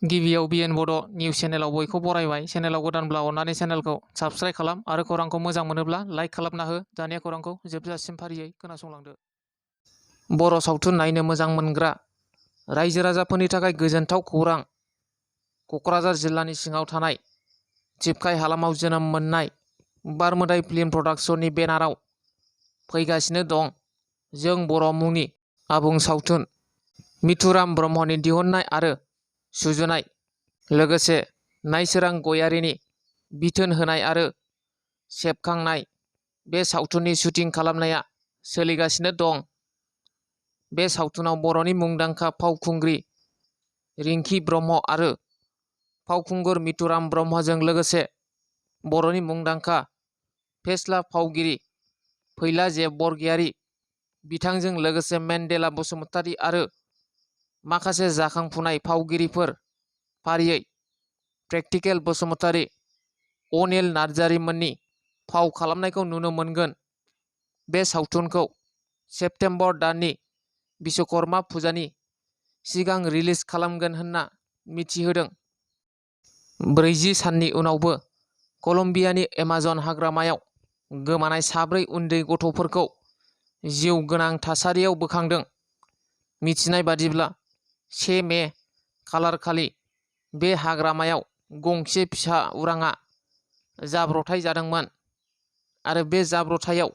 गिबियाव बिएन बड' निउस चेनेलाव बयखौ बरायबाय। चेनेलाव गोदानब्ला अननानै चेनेलखौ साबस्क्राइब खालाम आरो खौरांखौ मोजां मोनोब्ला लाइक खालामना हो। दानिया खौरांखौ जोबजासिम फारियै खोनासंलांदो। बर' सावथुन नायनो मोजां मोनग्रा रायजो राजाफोरनि थाखाय गोजोनथाव खौरां। क'क्राझार जिल्लानि सिङाव थानाय थिपकाइ हालामाव जोनोम मोननाय बारमोदाइ फिल्म प्रडाक्शननि बेनाराव फैगासिनो दं जों बर' मुंनि आबुं सावथुन। मिथुराम ब्रह्मनि दिहुननाय आरो सुजुनाय, लोगोसे नाइसोरां गयारिनि बिथोन होनाय आरो सेबखांनाय बे सावथुननि शुटिं खालामनाया सोलिगासिनो दं। बे सावथुनाव बर'नि मुंदांखा फावखुंग्रि रिंकी ब्रह्म आरो फावखुंगुर मिथुराम ब्रह्मजों लोगोसे बर'नि मुंदांखा फेस्ला फावगिरि फैला जे बरगयारी बिथांजों लोगोसे मेन्देला बसुमतारी आरो माखासे जाखांफुनाय फावगिरिफोर फारियै प्रेक्टिकेल बसुमतारी, अनिल नार्जारिमोननि फाव खालामनायखौ नुनो मोनगोन। बे सावथुनखौ सेप्तेम्बर दाननि बिश्वकर्मा फुजानि सिगां रिलिज खालामगोन होनना मिथिहोदों। 40 साननि उनावबो कलम्बियानि एमाजन हाग्रामायाव गोमानाय 4 उन्दै गथ'फोरखौ जिउ गोनां थासारियाव बोखांदों। मिथिनाय बादिब्ला 1 मे खालारखालि बे हाग्रामायाव गंसे फिसा उरांआ जाब्रबथाय जादोंमोन आरो बे जाब्रबथायाव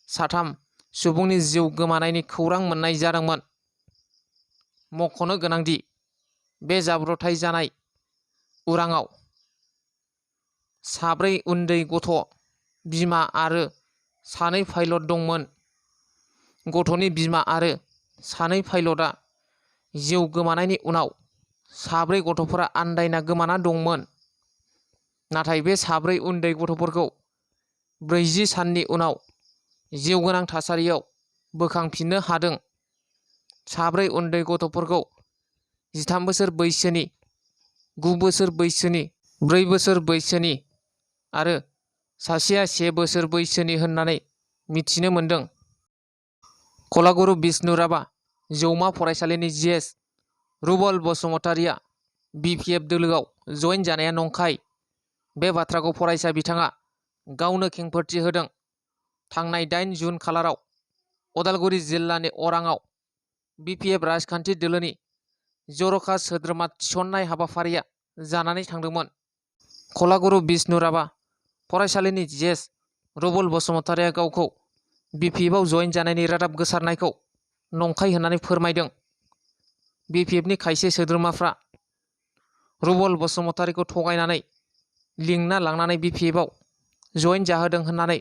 3 सुबुंनि जिउ गोमानायनि खौरां मोननाय जादोंमोन। मख'नो गोनांदि बे जाब्रबथाय जानाय उरांआव 4 उन्दै गथ', बिमा आरो 2 पाइलट दंमोन। गथ'नि बिमा आरो 2 पाइलटआ जिउ गोमानायनि उनाव 4 गथ'फोरा आन्दायना गोमाना दंमोन। नाथाय बे 4 उन्दै गथ'फोरखौ 40 साननि उनाव जिउगोनां थासारियाव बोखांफिननो हादों। 4 उन्दै गथ'फोरखौ 13 बोसोर बैसोनि, 9 बोसोर बैसोनि, 4 बोसोर बैसोनि आरो सासेया 1 बोसोर बैसोनि होननानै मिथिनो मोन्दों। कलागुरु बिष्णु राभा जौमा फरायसालिनि जिएस रुबल बसुमतारीआ बिपिएफ दोलोआव जइन जानाया नंखाय। बे बाथ्राखौ फरायसा बिथाङा गावनो खेंफोरथि होदों। थांनाय 8 जुन खालाराव उदालगुरि जिल्लानि अराङाव बिपिएफ राजखान्थि दोलोनि जर'खा सोद्रोमा थिसननाय हाबाफारिया जानानै थांदोंमोन। कलागुरु बिष्णु राभा फरायसालिनि जिएस रुबल बसुमतारीआ गावखौ बिपिएफआव जइन जानायनि रादाब गोसारनायखौ नंखाय होननानै फोरमायदों। बिपिएफनि खायसे सोद्रोमाफ्रा रुबल बसुमतारीखौ थगायनानै लिंना लांनानै बिपिएफआव जइन जाहोदों होननानै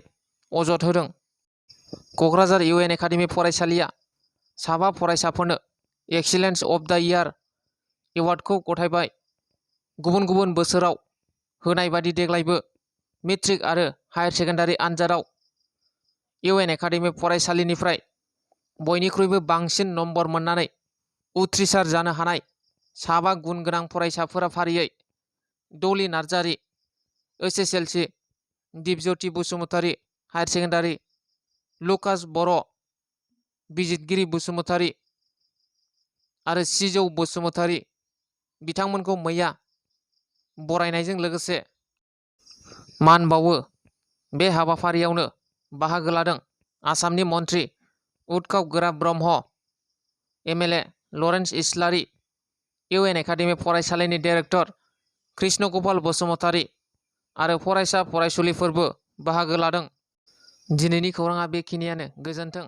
अजद होदों। क'क्राझार इउएन एकाडेमि फरायसालिया 7 फरायसाफोरनो एक्सिलेन्स अफ दा इयार एवार्डखौ गथायबाय। गुबुन गुबुन बोसोराव होनाय बादि देग्लायबो मेट्रिक आरो हायार सेकेन्डारि आनजादाव इउएन एकाडेमि फरायसालिनिफ्राय बयनिख्रुइबो बांसिन नम्बर मोननानै उथ्रिसार जानो हानाय 7 गुन गोनां फरायसाफोरा फारियै Doli Narzary SSLC, Dipjyoti Basumatary higher secondary, Lucas Boro', Bijitgiri Basumatary आरो सिजौ बसुमतारी बिथांमोनखौ मैया बरायनायजों लोगोसे मान बावो। बे हाबाफारियावनो बाहागो लादों आसामनि मन्त्रि उदखाव गोरा ब्रह्म, एमएलए लरेन्स इस्लारि, इउएन एकाडेमि फरायसालिनि डाइरेक्टर कृष्ण गपाल बसुमतारी आरो फरायसा फरायसुलिफोरबो बाहागो लादों। दिनैनि खौराङा बेखिनियानो। गोजोन्थों।